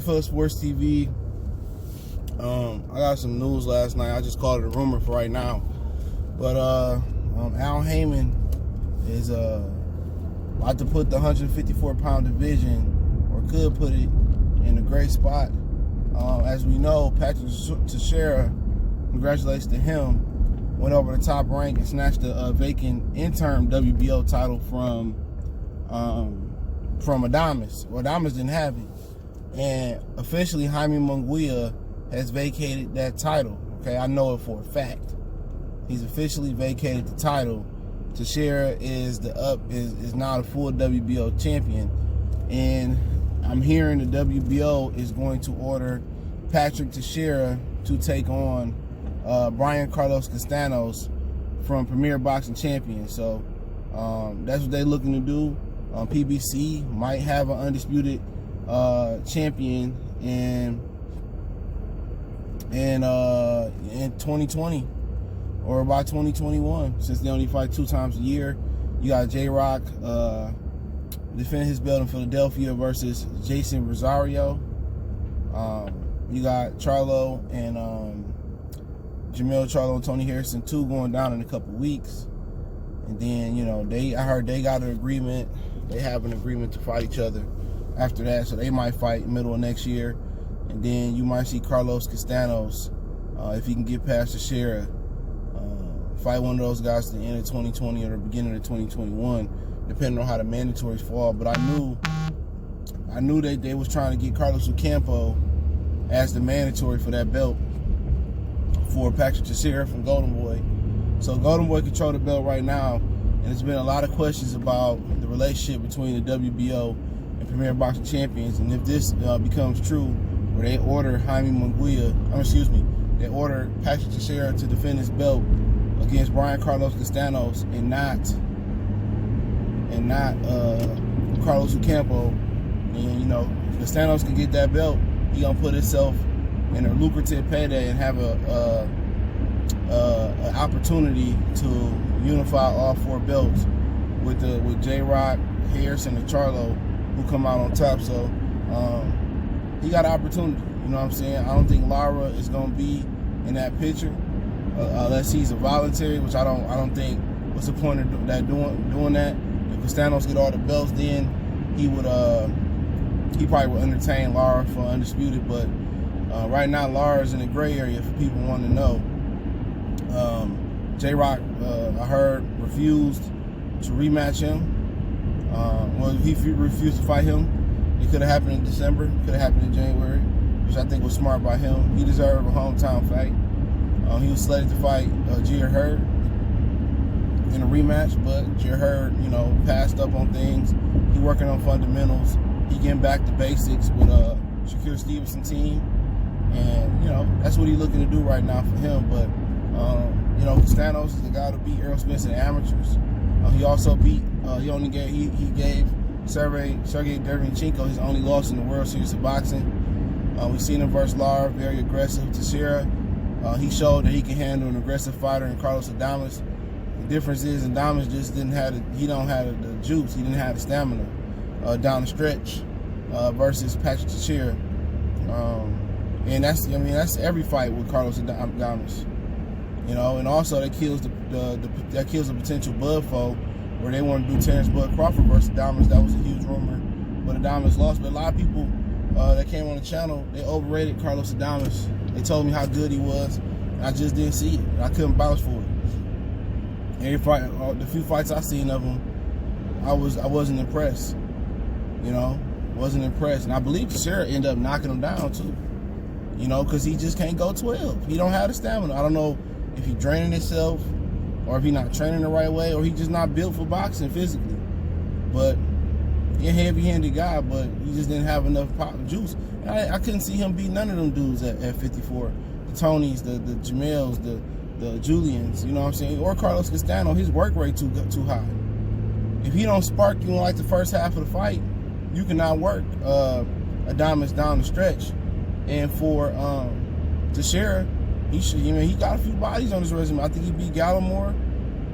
for Sports TV. I got some news last night. I just called it a rumor for right now. But Al Heyman is about to put the 154-pound division, or could put it, in a great spot. As we know, Patrick Teixeira, congratulations to him, went over the top rank and snatched the vacant interim WBO title from Adames. Well, Adames didn't have it. And officially, Jaime Munguia has vacated that title. Okay, I know it for a fact. He's officially vacated the title. Teixeira is now the full WBO champion, and I'm hearing the WBO is going to order Patrick Teixeira to take on Brian Carlos Castaño from Premier Boxing Champion. So that's what they're looking to do. PBC might have an undisputed champion in 2020 or by 2021, since they only fight 2 times a year. You got J-Rock defend his belt in Philadelphia versus Jason Rosario. You got Charlo and Jamil Charlo and Tony Harrison 2 going down in a couple weeks. And then, you know, I heard they got an agreement. They have an agreement to fight each other after that, so they might fight middle of next year. And then you might see Carlos Castaño, if he can get past Teixeira, fight one of those guys at the end of 2020 or the beginning of 2021, depending on how the mandatories fall. But I knew that they was trying to get Carlos Ocampo as the mandatory for that belt for Patrick Teixeira from Golden Boy. So Golden Boy control the belt right now, and there's been a lot of questions about the relationship between the WBO and Premier Boxing Champions. And if this becomes true, where they order they order Patrick Teixeira to defend his belt against Brian Carlos Castaño and not Carlos Ocampo, and you know, if Castaño can get that belt, he gonna put himself in a lucrative payday and have an opportunity to unify all 4 belts with J-Rock, Harrison, and Charlo, who come out on top. So he got an opportunity. You know what I'm saying? I don't think Lara is gonna be in that picture unless he's a voluntary, which I don't think. What's the point of that doing that? If Castaño get all the belts, then he probably would entertain Lara for undisputed. But right now, Lara's in the gray area for people wanting to know. J-Rock, I heard, refused to rematch him. He refused to fight him. It could have happened in December, could have happened in January, which I think was smart by him. He deserved a hometown fight. He was slated to fight Jair Hurd in a rematch, but Jair Hurd, you know, passed up on things. He working on fundamentals. He getting back to basics with Shakur Stevenson team, and you know, that's what he's looking to do right now for him. But you know, Castaño is the guy to beat Errol Spence in amateurs. He also beat he gave Sergey Derevyanchenko his only loss in the World Series of Boxing. We've seen him versus Lara, very aggressive. Teixeira, he showed that he can handle an aggressive fighter in Carlos Adames. The difference is Adames just don't have the juice. He didn't have the stamina down the stretch versus Patrick Teixeira. And that's every fight with Carlos Adames. You know, and also that kills the potential Bud foe, where they want to do Terrence Bud Crawford versus Adames. That was a huge rumor, but Adames lost. But a lot of people that came on the channel, they overrated Carlos Adames. They told me how good he was, and I just didn't see it. I couldn't vouch for it. Every fight, the few fights I seen of him, I wasn't impressed. You know, wasn't impressed, and I believe Teixeira ended up knocking him down too. You know, because he just can't go 12. He don't have the stamina. I don't know if he's draining himself, or if he's not training the right way, or he's just not built for boxing physically. But he's a heavy-handed guy, but he just didn't have enough pop juice. And I couldn't see him beat none of them dudes at 54. The Tonys, the Jamels, the Julians, you know what I'm saying? Or Carlos Castaño, his work rate too high. If he don't spark you in like the first half of the fight, you cannot work Adames down the stretch. And for Teixeira, he got a few bodies on his resume. I think he beat Gallimore,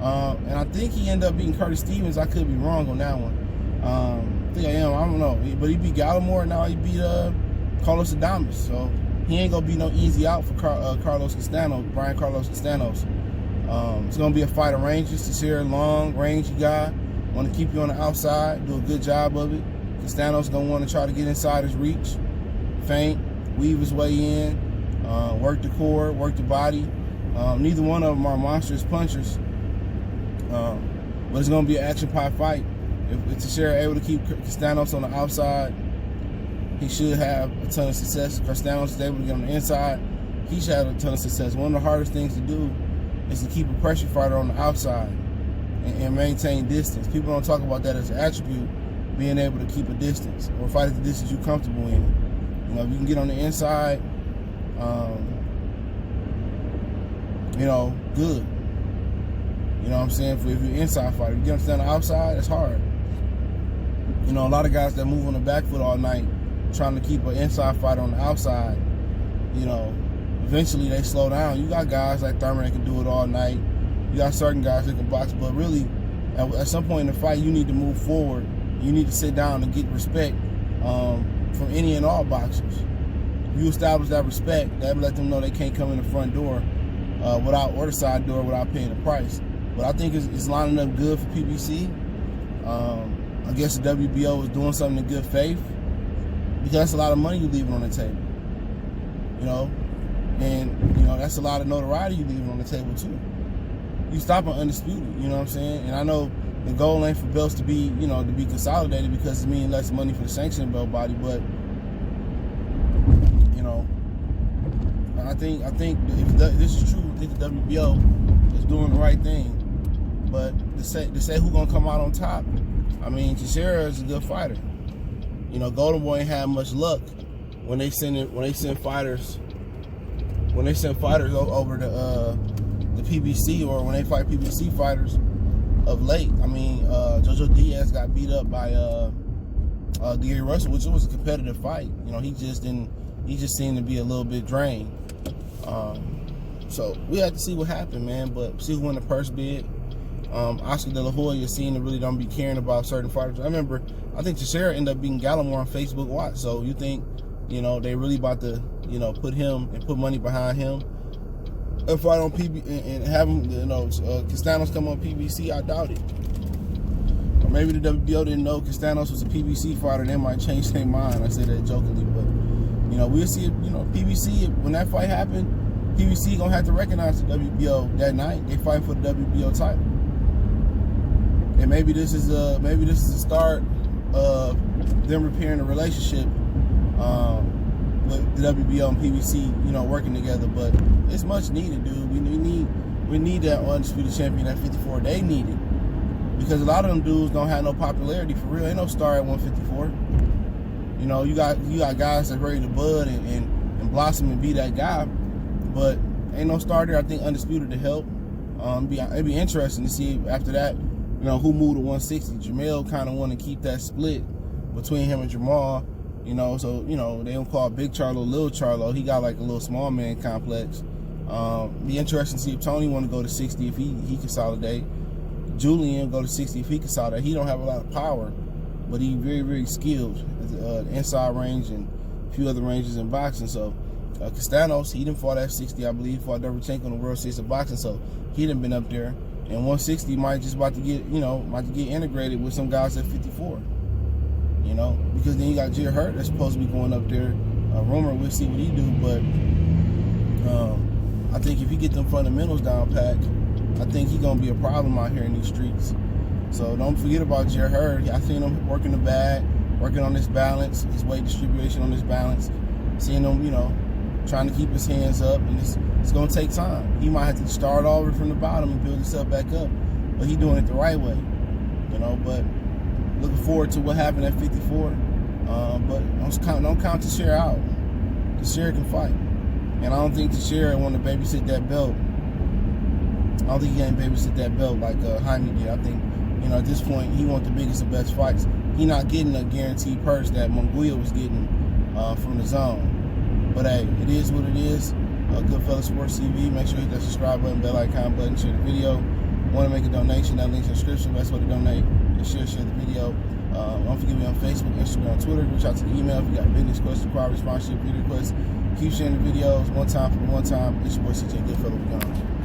and I think he ended up beating Curtis Stevens. I could be wrong on that one. I think I don't know. But he beat Gallimore, and now he beat Carlos Adames. So he ain't gonna be no easy out for Carlos Castaño, Brian Carlos Castaño. It's gonna be a fight of ranges. Teixeira, long range guy, want to keep you on the outside, do a good job of it. Castaño's gonna want to try to get inside his reach, feint, weave his way in, work the core, work the body. Neither one of them are monstrous punchers, but it's gonna be an action-packed fight. If Teixeira able to keep Castaño on the outside, he should have a ton of success. If Castaño is able to get on the inside, he should have a ton of success. One of the hardest things to do is to keep a pressure fighter on the outside and maintain distance. People don't talk about that as an attribute, being able to keep a distance or fight at the distance you're comfortable in. You know, if you can get on the inside, you know, good. You know what I'm saying? If you're an inside fighter, you get on the outside, it's hard. You know, a lot of guys that move on the back foot all night, trying to keep an inside fighter on the outside, you know, eventually they slow down. You got guys like Thurman that can do it all night. You got certain guys that can box, but really, at some point in the fight, you need to move forward. You need to sit down and get respect from any and all boxers. If you establish that respect, that would let them know they can't come in the front door or the side door without paying the price. But I think it's lining up good for PBC. I guess the WBO is doing something in good faith, because that's a lot of money you leaving on the table. You know, and you know that's a lot of notoriety you leaving on the table too. You stop on undisputed, you know what I'm saying? And I know the goal ain't for belts to be, you know, to be consolidated, because it means less money for the sanctioning belt body. But you know, I think if this is true, I think the WBO is doing the right thing. But to say who's gonna come out on top, I mean, Teixeira is a good fighter. You know, Golden Boy ain't had much luck when they send fighters over to the PBC, or when they fight PBC fighters of late. I mean, Jojo Diaz got beat up by Gary Russell, which was a competitive fight. You know, he just seemed to be a little bit drained. So we have to see what happened, man. But see who won the purse bid. Oscar De La Hoya seemed to really don't be caring about certain fighters. I think Teixeira ended up beating Gallimore on Facebook Watch. So you think, you know, they really about to, you know, put money behind him and fight on PB and have him, you know, Castaños come on PBC? I doubt it. Or maybe the WBO didn't know Castaños was a PBC fighter, and they might change their mind. I say that jokingly, but you know, we'll see. You know, PBC, when that fight happened, PBC gonna have to recognize the WBO that night. They fight for the WBO title. And maybe this is the start of them repairing the relationship with the WBO and PBC, you know, working together. But it's much needed, dude. We need that undisputed champion at 54. They need it, because a lot of them dudes don't have no popularity for real. Ain't no star at 154. You know, you got guys that ready to bud and blossom and be that guy, but ain't no star there. I think undisputed to help. It'd be interesting to see after that, you know, who moved to 160. Jamel kind of want to keep that split between him and Jamal, you know, so, you know, they don't call Big Charlo Little Charlo. He got like a little small man complex. Be interesting to see if Tony want to go to 60 if he consolidate. Julian go to 60 if he consolidate. He don't have a lot of power, but he very, very skilled at inside range and a few other ranges in boxing. So Castaños, he didn't fought at 60, I believe. He fought Derevchenko in the World Series of Boxing, so he didn't been up there. And 160 might just about to get integrated with some guys at 54. You know, because then you got Jared Hurt that's supposed to be going up there. Rumor, we'll see what he do, but I think if he get them fundamentals down pat, I think he gonna be a problem out here in these streets. So don't forget about Jared Hurt. I seen him working the bag, working on his balance, his weight distribution on his balance. Seeing him, you know, trying to keep his hands up, and it's gonna take time. He might have to start over from the bottom and build himself back up, but he's doing it the right way, you know. But looking forward to what happened at 54. But don't count Teixeira out. Teixeira can fight, and I don't think Teixeira want to babysit that belt. I don't think he can babysit that belt like Jaime did. I think, you know, at this point he wants the biggest and best fights. He not getting a guaranteed purse that Munguia was getting from the zone. But hey, it is what it is. Goodfellas Sports TV. Make sure you hit that subscribe button, bell icon button, share the video. Want to make a donation? That link's in the description. Best way to donate is share the video. Don't forget me on Facebook, Instagram, Twitter. Reach out to the email if you got business questions, inquiries, sponsorship, video requests. Keep sharing the videos. One time for the one time. It's your boy CJ Goodfellow. We gone.